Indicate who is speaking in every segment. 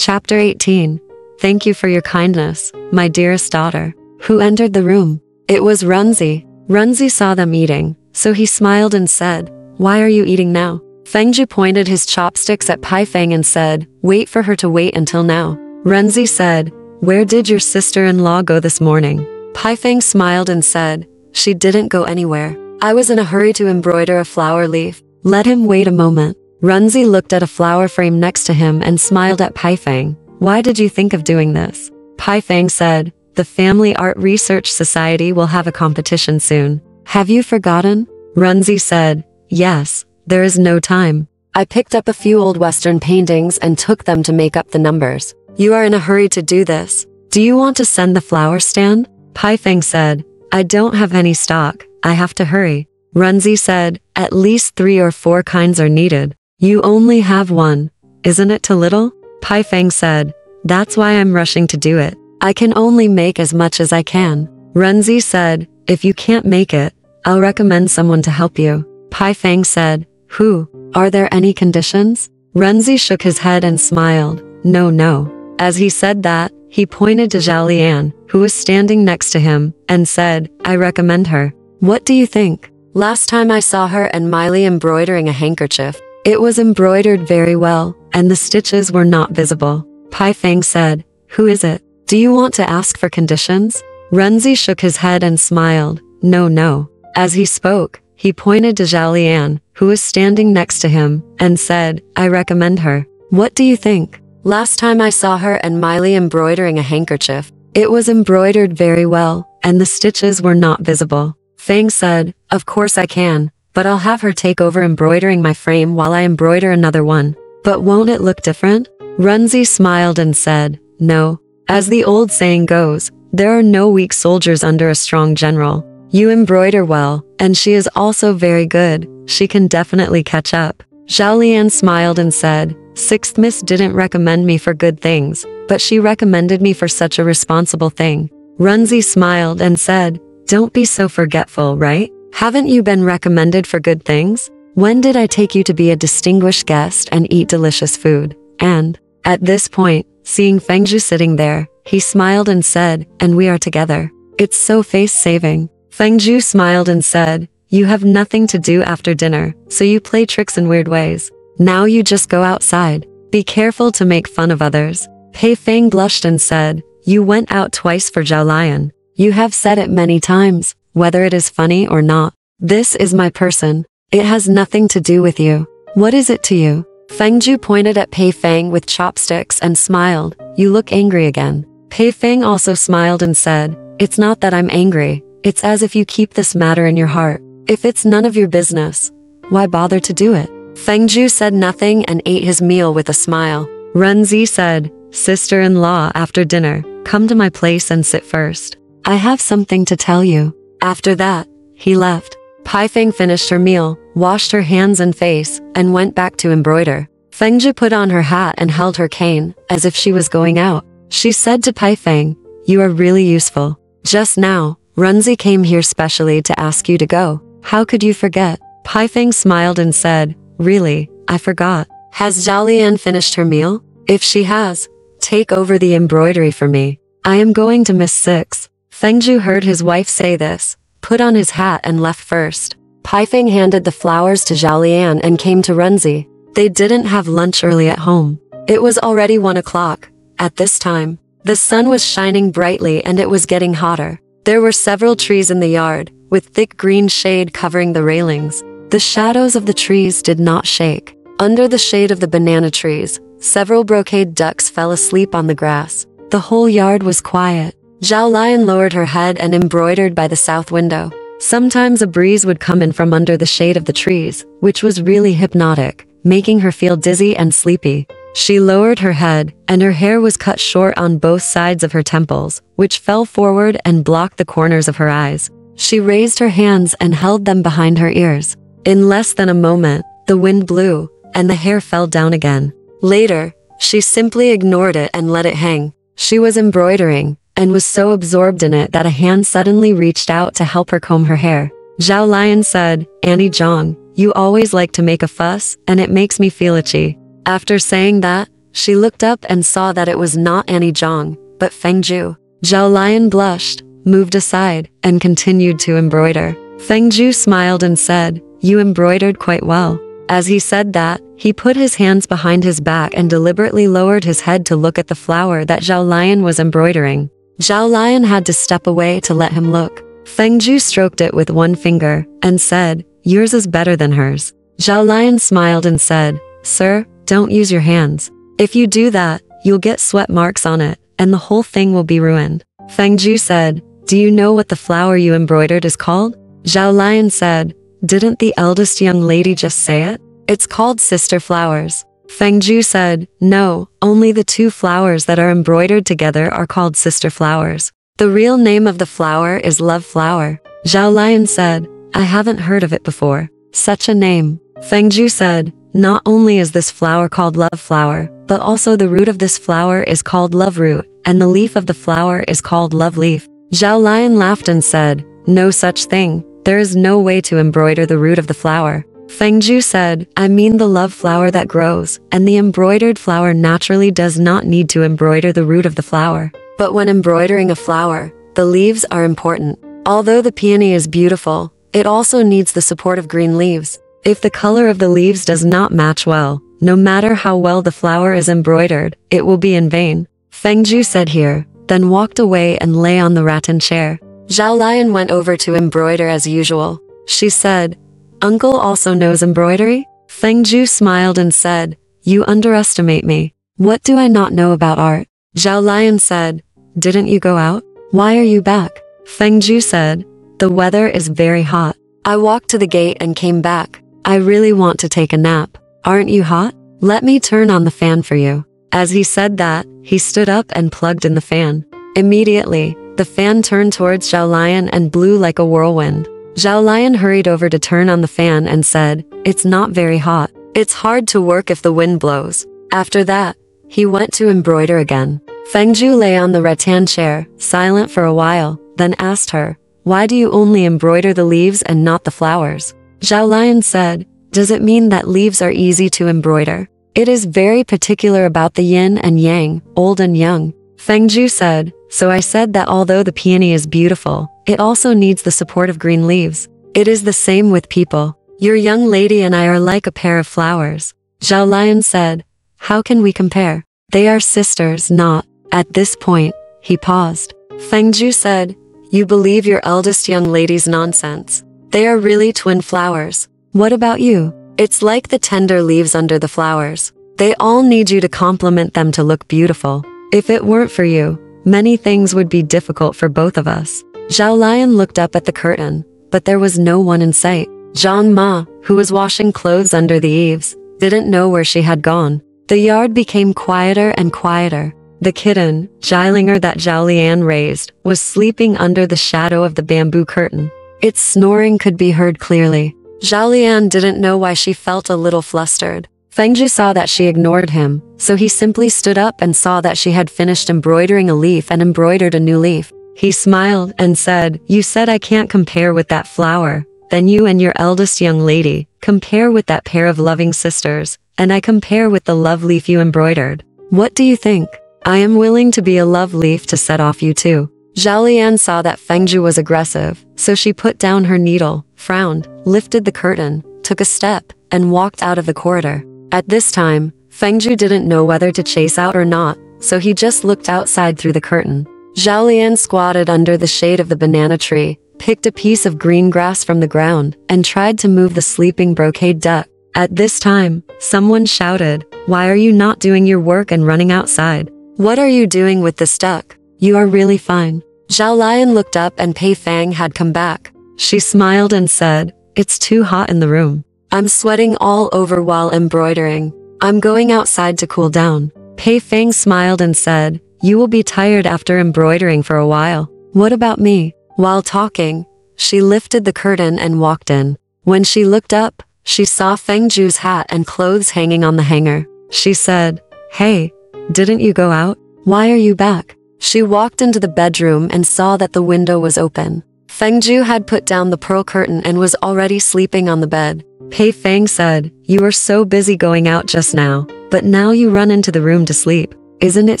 Speaker 1: Chapter 18. Thank you for your kindness, my dearest daughter. Who entered the room? It was Runzi. Runzi saw them eating, so he smiled and said, "Why are you eating now?" Fengzhu pointed his chopsticks at Paifeng and said, "Wait for her to wait until now." Runzi said, "Where did your sister-in-law go this morning?" Paifeng smiled and said, "She didn't go anywhere. I was in a hurry to embroider a flower leaf. Let him wait a moment." Runzi looked at a flower frame next to him and smiled at Paifeng. "Why did you think of doing this?" Paifeng said, "The Family Art Research Society will have a competition soon. Have you forgotten?" Runzi said, "Yes, there is no time. I picked up a few old Western paintings and took them to make up the numbers. You are in a hurry to do this. Do you want to send the flower stand?" Paifeng said, "I don't have any stock. I have to hurry." Runzi said, "At least 3 or 4 kinds are needed. You only have 1. Isn't it too little?" Paifeng said, "That's why I'm rushing to do it. I can only make as much as I can." Runzi said, "If you can't make it, I'll recommend someone to help you." Paifeng said, "Who? Are there any conditions?" Runzi shook his head and smiled, No. As he said that, he pointed to Zhao Lian, who was standing next to him, and said, "I recommend her. What do you think? Last time I saw her and Miley embroidering a handkerchief. It was embroidered very well, and the stitches were not visible." Paifeng said, "Who is it? Do you want to ask for conditions?" Runzi shook his head and smiled, No. As he spoke, he pointed to Zhao Lian, who was standing next to him, and said, "I recommend her. What do you think? Last time I saw her and Miley embroidering a handkerchief. It was embroidered very well, and the stitches were not visible." Feng said, "Of course I can, but I'll have her take over embroidering my frame while I embroider another one. But won't it look different?" Runzi smiled and said, "No. As the old saying goes, there are no weak soldiers under a strong general. You embroider well, and she is also very good. She can definitely catch up." Zhao Lian smiled and said, "Sixth Miss didn't recommend me for good things, but she recommended me for such a responsible thing." Runzi smiled and said, "Don't be so forgetful, right? Haven't you been recommended for good things? When did I take you to be a distinguished guest and eat delicious food?" And, at this point, seeing Fengzhu sitting there, he smiled and said, "And we are together. It's so face-saving." Fengzhu smiled and said, "You have nothing to do after dinner, so you play tricks in weird ways. Now you just go outside. Be careful to make fun of others." Paifeng blushed and said, "You went out twice for Zhao Lian. You have said it many times, whether it is funny or not. This is my person. It has nothing to do with you. What is it to you?" Fengzhu pointed at Paifeng with chopsticks and smiled, "You look angry again." Paifeng also smiled and said, "It's not that I'm angry. It's as if you keep this matter in your heart. If it's none of your business, why bother to do it?" Fengzhu said nothing and ate his meal with a smile. Runzi said, "Sister-in-law, after dinner, come to my place and sit first. I have something to tell you." After that, he left. Paifeng finished her meal, washed her hands and face, and went back to embroider. Fengzhu put on her hat and held her cane, as if she was going out. She said to Paifeng, "You are really useful. Just now, Runzi came here specially to ask you to go. How could you forget?" Paifeng smiled and said, "Really, I forgot. Has Zhao Lian finished her meal? If she has, take over the embroidery for me. I am going to Miss 6. Fengzhu heard his wife say this, put on his hat and left first. Paifeng handed the flowers to Zhao Lian and came to Runzi. They didn't have lunch early at home. It was already 1 o'clock. At this time, the sun was shining brightly and it was getting hotter. There were several trees in the yard, with thick green shade covering the railings. The shadows of the trees did not shake. Under the shade of the banana trees, several brocade ducks fell asleep on the grass. The whole yard was quiet. Zhao Lian lowered her head and embroidered by the south window. Sometimes a breeze would come in from under the shade of the trees, which was really hypnotic, making her feel dizzy and sleepy. She lowered her head, and her hair was cut short on both sides of her temples, which fell forward and blocked the corners of her eyes. She raised her hands and held them behind her ears. In less than a moment, the wind blew, and the hair fell down again. Later, she simply ignored it and let it hang. She was embroidering, and was so absorbed in it that a hand suddenly reached out to help her comb her hair. Zhao Lian said, "Annie Zhang, you always like to make a fuss, and it makes me feel itchy." After saying that, She looked up and saw that it was not Annie Zhang, but Feng Zhu. Zhao Lion blushed, moved aside, and continued to embroider. Feng Zhu smiled and said, "You embroidered quite well." As he said that, he put his hands behind his back and deliberately lowered his head to look at the flower that Zhao Lion was embroidering. Zhao Lion had to step away to let him look. Feng Zhu stroked it with one finger, and said, "Yours is better than hers." Zhao Lion smiled and said, "Sir, don't use your hands. If you do that, you'll get sweat marks on it, and the whole thing will be ruined." Feng Zhu said, "Do you know what the flower you embroidered is called?" Zhao Lion said, "Didn't the eldest young lady just say it? It's called sister flowers." Feng Zhu said, "No, only the two flowers that are embroidered together are called sister flowers. The real name of the flower is love flower." Zhao Lion said, "I haven't heard of it before. Such a name." Feng Zhu said, "Not only is this flower called love flower, but also the root of this flower is called love root, and the leaf of the flower is called love leaf." Zhao Lion laughed and said, "No such thing. There is no way to embroider the root of the flower." Feng Zhu said, "I mean the love flower that grows, and the embroidered flower naturally does not need to embroider the root of the flower. But when embroidering a flower, the leaves are important. Although the peony is beautiful, it also needs the support of green leaves. If the color of the leaves does not match well, no matter how well the flower is embroidered, it will be in vain." Feng Zhu said here, then walked away and lay on the rattan chair. Zhao Lion went over to embroider as usual. She said, "Uncle also knows embroidery?" Feng Zhu smiled and said, "You underestimate me. What do I not know about art?" Zhao Lion said, "Didn't you go out? Why are you back?" Feng Zhu said, "The weather is very hot. I walked to the gate and came back. I really want to take a nap. Aren't you hot? Let me turn on the fan for you." As he said that, he stood up and plugged in the fan. Immediately, the fan turned towards Zhao Lion and blew like a whirlwind. Zhao Lion hurried over to turn on the fan and said, "It's not very hot. It's hard to work if the wind blows." After that, he went to embroider again. Feng Zhu lay on the rattan chair, silent for a while, then asked her, "Why do you only embroider the leaves and not the flowers?" Zhao Lion said, "Does it mean that leaves are easy to embroider? It is very particular about the yin and yang, old and young." Feng Zhu said, "So I said that although the peony is beautiful, it also needs the support of green leaves. It is the same with people. Your young lady and I are like a pair of flowers." Zhao Lion said, "How can we compare? They are sisters, not." At this point, he paused. Feng Zhu said, "You believe your eldest young lady's nonsense. They are really twin flowers. What about you? It's like the tender leaves under the flowers. They all need you to complement them to look beautiful. If it weren't for you, many things would be difficult for both of us." Zhao Lion looked up at the curtain, but there was no one in sight. Zhang Ma, who was washing clothes under the eaves, didn't know where she had gone. The yard became quieter and quieter. The kitten, Zhilinger that Zhao Lian raised, was sleeping under the shadow of the bamboo curtain. Its snoring could be heard clearly. Zhao Lian didn't know why she felt a little flustered. Feng Zhu saw that she ignored him, so he simply stood up and saw that she had finished embroidering a leaf and embroidered a new leaf. He smiled and said, "You said I can't compare with that flower. Then you and your eldest young lady compare with that pair of loving sisters, and I compare with the love leaf you embroidered. What do you think? I am willing to be a love leaf to set off you too." Zhao Lian saw that Feng Zhu was aggressive, so she put down her needle, frowned, lifted the curtain, took a step, and walked out of the corridor. At this time, Feng Zhu didn't know whether to chase out or not, so he just looked outside through the curtain. Zhao Lian squatted under the shade of the banana tree, picked a piece of green grass from the ground, and tried to move the sleeping brocade duck. At this time, someone shouted, "Why are you not doing your work and running outside? What are you doing with this duck? You are really fine." Zhao Lian looked up and Pei Fang had come back. She smiled and said, "It's too hot in the room. I'm sweating all over while embroidering. I'm going outside to cool down." Pei Fang smiled and said, "You will be tired after embroidering for a while. What about me?" While talking, she lifted the curtain and walked in. When she looked up, she saw Feng Zhu's hat and clothes hanging on the hanger. She said, "Hey, didn't you go out? Why are you back?" She walked into the bedroom and saw that the window was open. Feng Zhu had put down the pearl curtain and was already sleeping on the bed. Pei Fang said, "You were so busy going out just now. but now you run into the room to sleep. Isn't it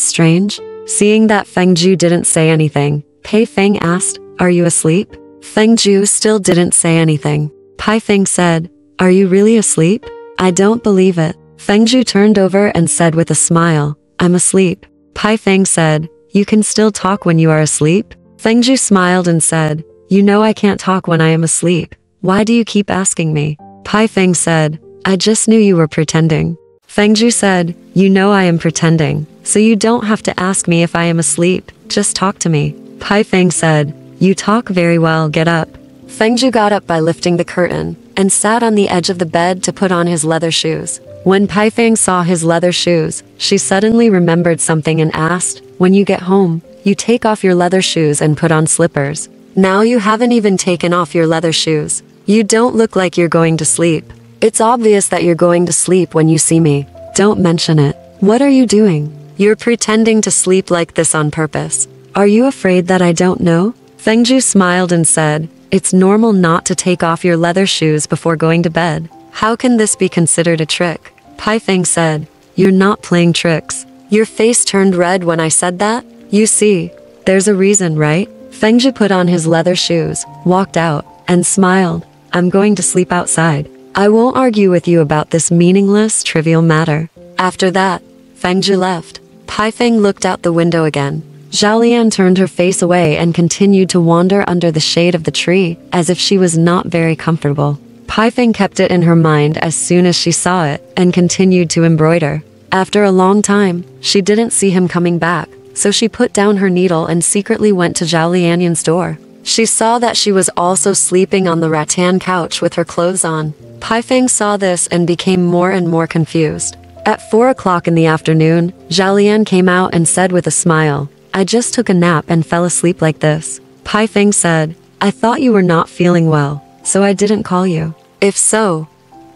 Speaker 1: strange? Seeing that Fengju didn't say anything, Pei Feng asked, "Are you asleep?" Fengju still didn't say anything. Pai Feng said, "Are you really asleep? I don't believe it." Fengju turned over and said with a smile, "I'm asleep." Pai Feng said, "You can still talk when you are asleep?" Fengju smiled and said, "You know I can't talk when I am asleep. Why do you keep asking me?" Pai Feng said, "I just knew you were pretending." Fengju said, "You know I am pretending, so you don't have to ask me if I am asleep, just talk to me." Pai Feng said, "You talk very well, get up." Fengju got up by lifting the curtain, and sat on the edge of the bed to put on his leather shoes. When Pai Feng saw his leather shoes, she suddenly remembered something and asked, "When you get home, you take off your leather shoes and put on slippers. Now you haven't even taken off your leather shoes. You don't look like you're going to sleep. It's obvious that you're going to sleep when you see me. Don't mention it. What are you doing? You're pretending to sleep like this on purpose. Are you afraid that I don't know?" Fengju smiled and said, "It's normal not to take off your leather shoes before going to bed. How can this be considered a trick?" Pai Feng said, "You're not playing tricks. Your face turned red when I said that? You see, there's a reason, right?" Fengju put on his leather shoes, walked out, and smiled. "I'm going to sleep outside. I won't argue with you about this meaningless, trivial matter." After that, Fengju left. Pai Feng looked out the window again. Zhao Lian turned her face away and continued to wander under the shade of the tree, as if she was not very comfortable. Pai Feng kept it in her mind as soon as she saw it, and continued to embroider. After a long time, she didn't see him coming back, so she put down her needle and secretly went to Zhao Lianyan's door. She saw that she was also sleeping on the rattan couch with her clothes on. Pai Feng saw this and became more and more confused. At 4 o'clock in the afternoon, Zhao Lian came out and said with a smile, "I just took a nap and fell asleep like this." Pai Feng said, "I thought you were not feeling well, so I didn't call you. If so,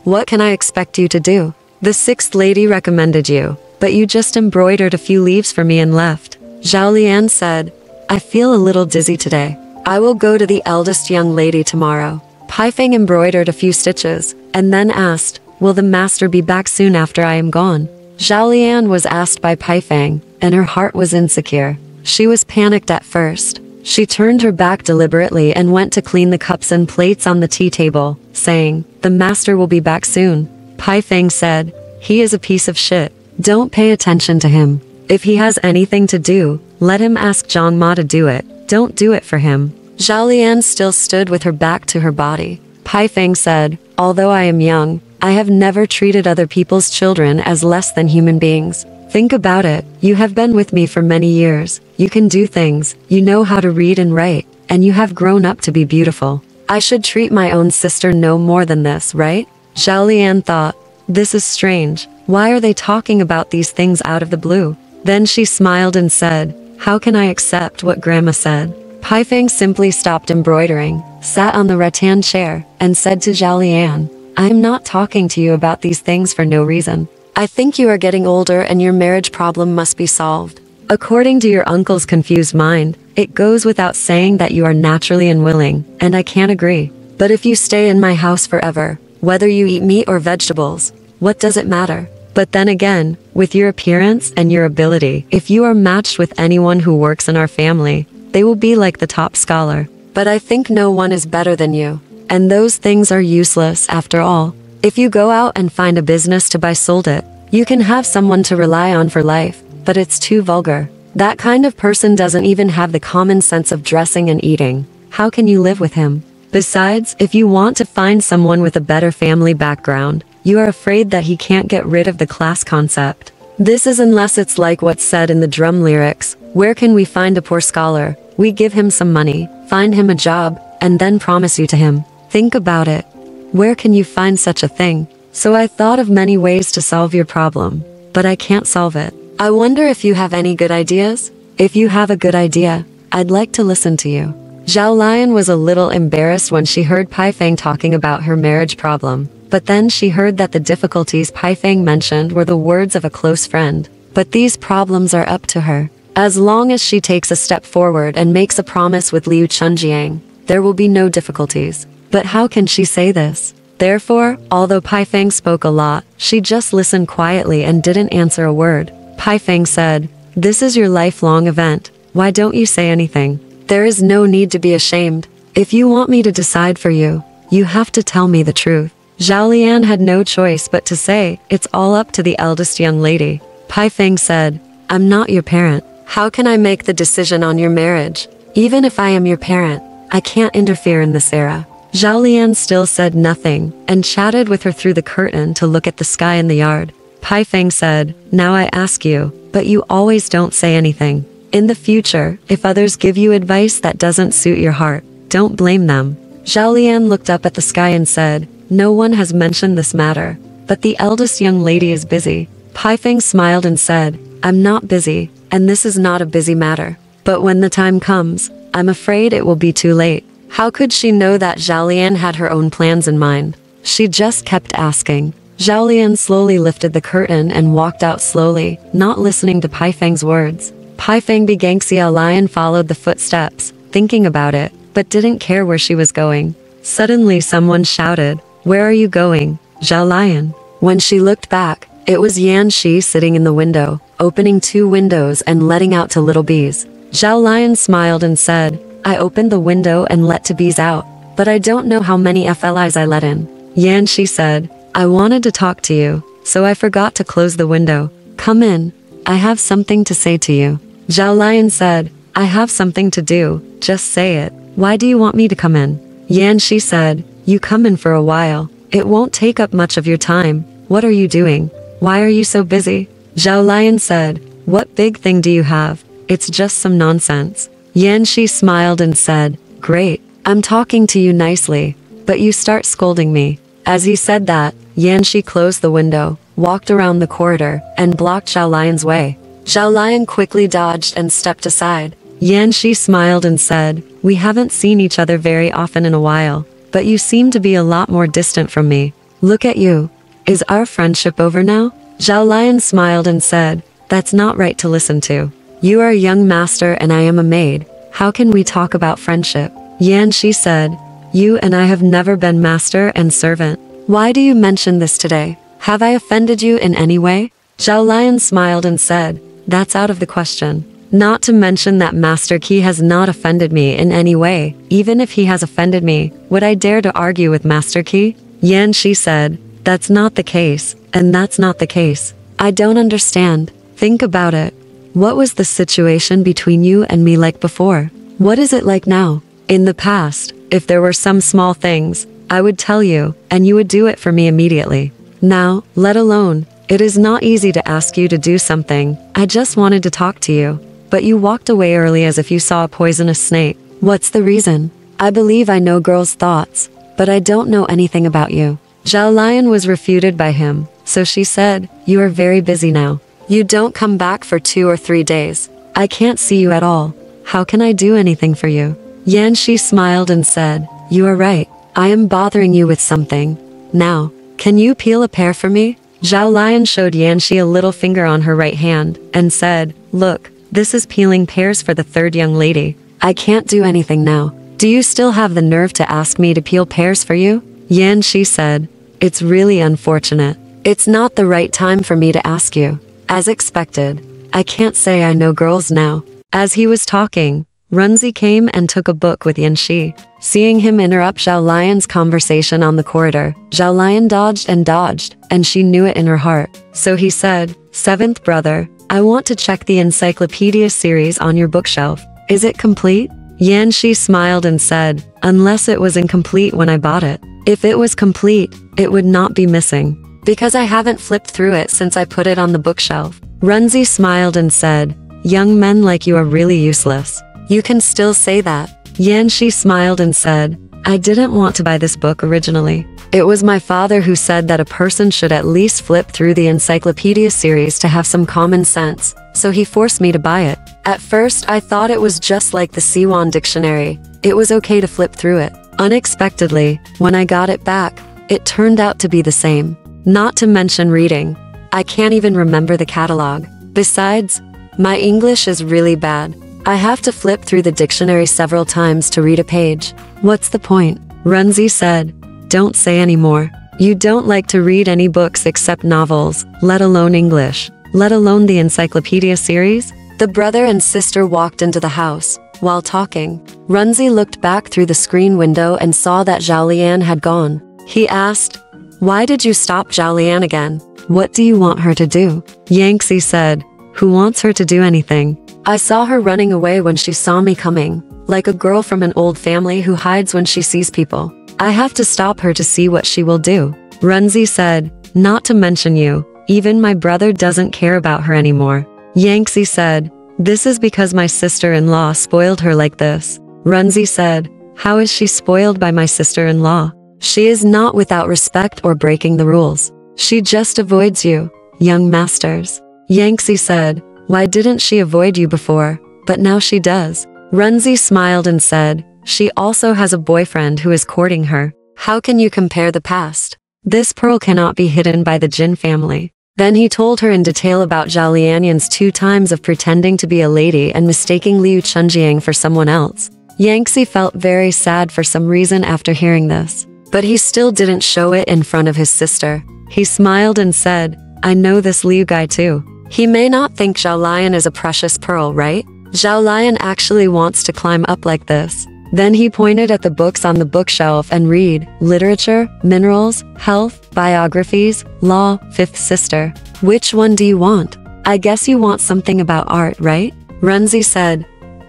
Speaker 1: what can I expect you to do? The sixth lady recommended you, but you just embroidered a few leaves for me and left." Zhao Lian said, "I feel a little dizzy today. I will go to the eldest young lady tomorrow." Pai Feng embroidered a few stitches, and then asked, "Will the master be back soon after I am gone?" Zhao Lian was asked by Pai Feng, and her heart was insecure. She was panicked at first. She turned her back deliberately and went to clean the cups and plates on the tea table, saying, "The master will be back soon." Pai Feng said, "He is a piece of shit. Don't pay attention to him. If he has anything to do, let him ask Zhang Ma to do it. Don't do it for him." Zhao Lian still stood with her back to her body. Pai Feng said, "Although I am young, I have never treated other people's children as less than human beings. Think about it. You have been with me for many years. You can do things, you know how to read and write, and you have grown up to be beautiful. I should treat my own sister no more than this, right?" Zhao Lian thought, "This is strange. Why are they talking about these things out of the blue?" Then she smiled and said, "How can I accept what Grandma said?" Pai Feng simply stopped embroidering, sat on the rattan chair, and said to Zhao Lian, "I am not talking to you about these things for no reason. I think you are getting older and your marriage problem must be solved. According to your uncle's confused mind, it goes without saying that you are naturally unwilling, and I can't agree. But if you stay in my house forever, whether you eat meat or vegetables, what does it matter? But then again, with your appearance and your ability, if you are matched with anyone who works in our family, they will be like the top scholar. But I think no one is better than you. And those things are useless after all. If you go out and find a business to buy sold it, you can have someone to rely on for life, but it's too vulgar. That kind of person doesn't even have the common sense of dressing and eating. How can you live with him? Besides, if you want to find someone with a better family background, you are afraid that he can't get rid of the class concept. This is unless it's like what's said in the drum lyrics, where can we find a poor scholar? We give him some money, find him a job, and then promise you to him. Think about it. Where can you find such a thing? So I thought of many ways to solve your problem, but I can't solve it. I wonder if you have any good ideas? If you have a good idea, I'd like to listen to you." Zhao Lian was a little embarrassed when she heard Pai Feng talking about her marriage problem, but then she heard that the difficulties Pai Feng mentioned were the words of a close friend. But these problems are up to her. As long as she takes a step forward and makes a promise with Liu Chunjiang, there will be no difficulties. But how can she say this? Therefore, although Pai Feng spoke a lot, she just listened quietly and didn't answer a word. Pai Feng said, "This is your lifelong event. Why don't you say anything? There is no need to be ashamed. If you want me to decide for you, you have to tell me the truth." Zhao Lian had no choice but to say, "It's all up to the eldest young lady." Pai Feng said, "I'm not your parent. How can I make the decision on your marriage? Even if I am your parent, I can't interfere in this era." Zhao Lian still said nothing, and chatted with her through the curtain to look at the sky in the yard. Pai Feng said, "Now I ask you, but you always don't say anything. In the future, if others give you advice that doesn't suit your heart, don't blame them." Zhao Lian looked up at the sky and said, "No one has mentioned this matter, but the eldest young lady is busy." Pai Feng smiled and said, "I'm not busy, and this is not a busy matter. But when the time comes, I'm afraid it will be too late." How could she know that Zhao Lian had her own plans in mind? She just kept asking. Zhao Lian slowly lifted the curtain and walked out slowly, not listening to Pai Feng's words. Pai Feng Yanxi Lion followed the footsteps, thinking about it, but didn't care where she was going. Suddenly someone shouted, "Where are you going, Zhao Lion?" When she looked back, it was Yanxi sitting in the window, opening 2 windows and letting out 2 little bees. Zhao Lion smiled and said, "I opened the window and let 2 bees out, but I don't know how many flies I let in." Yanxi said, "I wanted to talk to you, so I forgot to close the window. Come in. I have something to say to you." Zhao Lion said, "I have something to do, just say it. Why do you want me to come in?" Yanxi said, "You come in for a while. It won't take up much of your time. What are you doing? Why are you so busy?" Zhao Lion said, "What big thing do you have? It's just some nonsense." Yanxi smiled and said, "Great, I'm talking to you nicely, but you start scolding me." As he said that, Yanxi closed the window, walked around the corridor, and blocked Zhao Lion's way. Zhao Lion quickly dodged and stepped aside. Yanxi smiled and said, "We haven't seen each other very often in a while, but you seem to be a lot more distant from me. Look at you. Is our friendship over now?" Zhao Lion smiled and said, "That's not right to listen to. You are a young master and I am a maid. How can we talk about friendship?" Yanxi said, "You and I have never been master and servant. Why do you mention this today? Have I offended you in any way?" Zhao Lion smiled and said, "That's out of the question. Not to mention that Master Qi has not offended me in any way. Even if he has offended me, would I dare to argue with Master Qi?" Yanxi said, "That's not the case, and that's not the case. I don't understand. Think about it. What was the situation between you and me like before? What is it like now? In the past, if there were some small things, I would tell you, and you would do it for me immediately. Now, let alone, it is not easy to ask you to do something. I just wanted to talk to you, but you walked away early as if you saw a poisonous snake. What's the reason? I believe I know girls' thoughts, but I don't know anything about you." Zhao Lion was refuted by him, so she said, "You are very busy now. You don't come back for 2 or 3 days. I can't see you at all. How can I do anything for you?" Yanxi smiled and said, "You are right. I am bothering you with something. Now, can you peel a pear for me?" Zhao Lion showed Yanxi a little finger on her right hand, and said, "Look, this is peeling pears for the 3rd young lady. I can't do anything now. Do you still have the nerve to ask me to peel pears for you?" Yanxi said, "It's really unfortunate. It's not the right time for me to ask you. As expected, I can't say I know girls now." As he was talking, Runzi came and took a book with Yanxi. Seeing him interrupt Zhao Lion's conversation on the corridor, Zhao Lion dodged, and she knew it in her heart. So he said, "7th brother, I want to check the encyclopedia series on your bookshelf. Is it complete?" Yanxi smiled and said, "Unless it was incomplete when I bought it. If it was complete, it would not be missing, because I haven't flipped through it since I put it on the bookshelf." Runzi smiled and said, "Young men like you are really useless. You can still say that." Yanxi smiled and said, "I didn't want to buy this book originally. It was my father who said that a person should at least flip through the encyclopedia series to have some common sense, so he forced me to buy it. At first I thought it was just like the Siwan dictionary. It was okay to flip through it. Unexpectedly, when I got it back, it turned out to be the same. Not to mention reading. I can't even remember the catalog. Besides, my English is really bad. I have to flip through the dictionary several times to read a page." "What's the point?" Runzi said. Don't say anymore. You don't like to read any books except novels, let alone English, let alone the encyclopedia series? The brother and sister walked into the house. While talking, Runzi looked back through the screen window and saw that Zhao Lian had gone. He asked, "Why did you stop Zhao Lian again? What do you want her to do?" Yanxi said, "Who wants her to do anything? I saw her running away when she saw me coming, like a girl from an old family who hides when she sees people. I have to stop her to see what she will do." Runzi said, "Not to mention you, even my brother doesn't care about her anymore." Yanxi said, "This is because my sister-in-law spoiled her like this." Runzi said, "How is she spoiled by my sister-in-law? She is not without respect or breaking the rules. She just avoids you, young masters." Yanxi said, "Why didn't she avoid you before, but now she does?" Runzi smiled and said, "She also has a boyfriend who is courting her. How can you compare the past? This pearl cannot be hidden by the Jin family." Then he told her in detail about Zhao Lianyan's 2 times of pretending to be a lady and mistaking Liu Chunjiang for someone else. Yanxi felt very sad for some reason after hearing this, but he still didn't show it in front of his sister. He smiled and said, "I know this Liu guy too. He may not think Zhao Lian is a precious pearl, right? Zhao Lian actually wants to climb up like this." Then he pointed at the books on the bookshelf and read, "Literature, minerals, health, biographies, law, fifth sister. Which one do you want? I guess you want something about art, right?" Runzi said,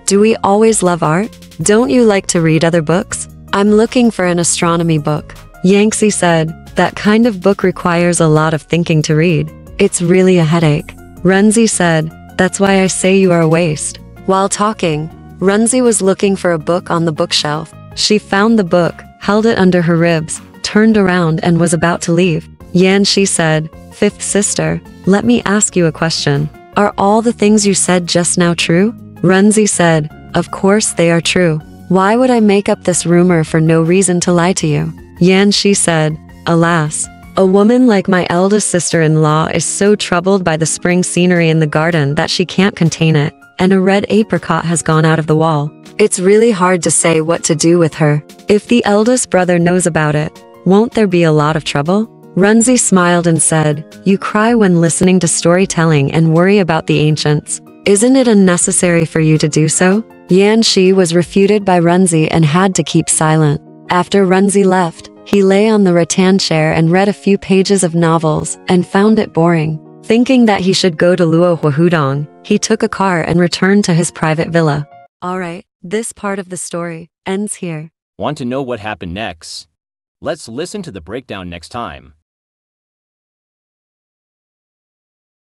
Speaker 1: "Do we always love art? Don't you like to read other books? I'm looking for an astronomy book." Yanxi said, "That kind of book requires a lot of thinking to read. It's really a headache." Runzi said, "That's why I say you are a waste." While talking, Runzi was looking for a book on the bookshelf. She found the book, held it under her ribs, turned around and was about to leave. Yanxi said, "Fifth sister, let me ask you a question. Are all the things you said just now true?" Runzi said, "Of course they are true. Why would I make up this rumor for no reason to lie to you?" Yanxi said, "Alas, a woman like my eldest sister-in-law is so troubled by the spring scenery in the garden that she can't contain it, and a red apricot has gone out of the wall. It's really hard to say what to do with her. If the eldest brother knows about it, won't there be a lot of trouble?" Runzi smiled and said, "You cry when listening to storytelling and worry about the ancients. Isn't it unnecessary for you to do so?" Yanxi was refuted by Runzi and had to keep silent. After Runzi left, he lay on the rattan chair and read a few pages of novels and found it boring. Thinking that he should go to Luohua Hudong, he took a car and returned to his private villa. Alright, this part of the story ends here.
Speaker 2: Want to know what happened next? Let's listen to the breakdown next time.